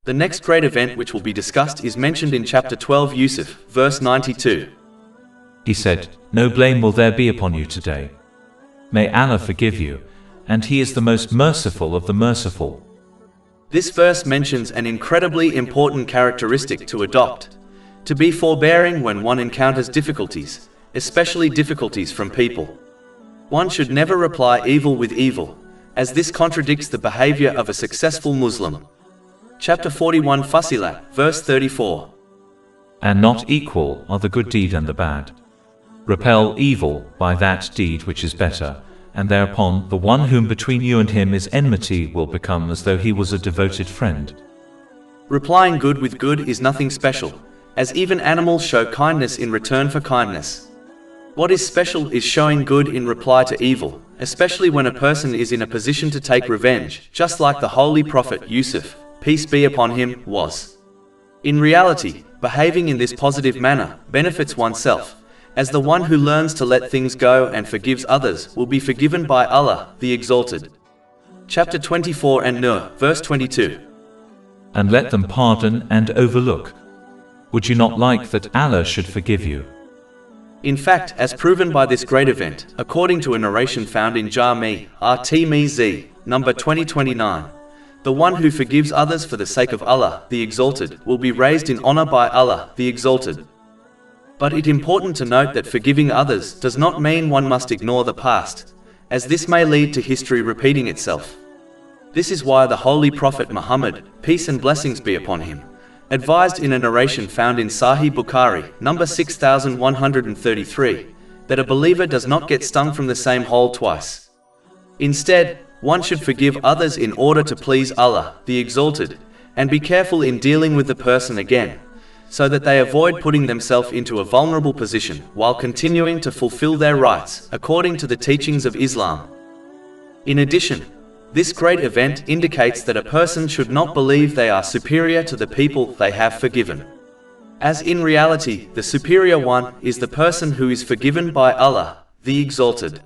The next great event which will be discussed is mentioned in chapter 12 Yusuf, verse 92. He said, "No blame will there be upon you today. May Allah forgive you, and He is the most merciful of the merciful." This verse mentions an incredibly important characteristic to adopt: to be forbearing when one encounters difficulties, especially difficulties from people. One should never reply evil with evil, as this contradicts the behavior of a successful Muslim. Chapter 41 Fussilat, verse 34. And not equal are the good deed and the bad. Repel evil by that deed which is better, and thereupon the one whom between you and him is enmity will become as though he was a devoted friend. Replying good with good is nothing special, as even animals show kindness in return for kindness. What is special is showing good in reply to evil, especially when a person is in a position to take revenge, just like the Holy Prophet Yusuf, peace be upon him, was. In reality, behaving in this positive manner benefits oneself, as the one who learns to let things go and forgives others will be forgiven by Allah, the Exalted. Chapter 24 and Nur, verse 22. And let them pardon and overlook. Would you not like that Allah should forgive you? In fact, as proven by this great event, according to a narration found in Jami' at-Tirmidhi, number 2029, the one who forgives others for the sake of Allah, the Exalted, will be raised in honor by Allah, the Exalted. But it is important to note that forgiving others does not mean one must ignore the past, as this may lead to history repeating itself. This is why the Holy Prophet Muhammad, peace and blessings be upon him, advised in a narration found in Sahih Bukhari, number 6133, that a believer does not get stung from the same hole twice. Instead, one should forgive others in order to please Allah, the Exalted, and be careful in dealing with the person again, so that they avoid putting themselves into a vulnerable position while continuing to fulfill their rights according to the teachings of Islam. In addition, this great event indicates that a person should not believe they are superior to the people they have forgiven, as in reality the superior one is the person who is forgiven by Allah, the Exalted.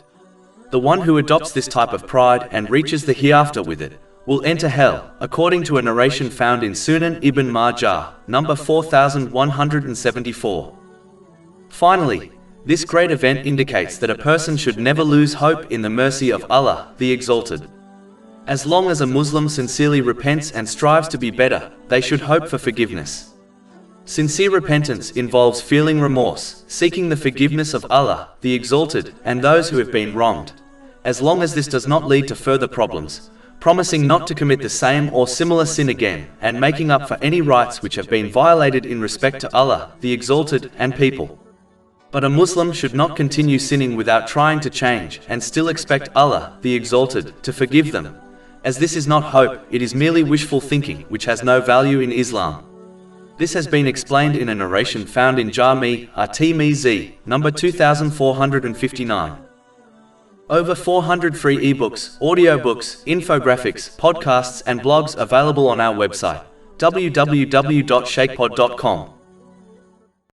The one who adopts this type of pride and reaches the hereafter with it will enter hell, according to a narration found in Sunan Ibn Majah, number 4174. Finally, this great event indicates that a person should never lose hope in the mercy of Allah, the Exalted. As long as a Muslim sincerely repents and strives to be better, they should hope for forgiveness. Sincere repentance involves feeling remorse, seeking the forgiveness of Allah, the Exalted, and those who have been wronged. As long as this does not lead to further problems, promising not to commit the same or similar sin again, and making up for any rights which have been violated in respect to Allah, the Exalted, and people. But a Muslim should not continue sinning without trying to change and still expect Allah, the Exalted, to forgive them, as this is not hope, it is merely wishful thinking which has no value in Islam. This has been explained in a narration found in Jami' at-Tirmidhi, number 2459. Over 400 free ebooks, audiobooks, infographics, podcasts and blogs available on our website, www.shaykhpod.com.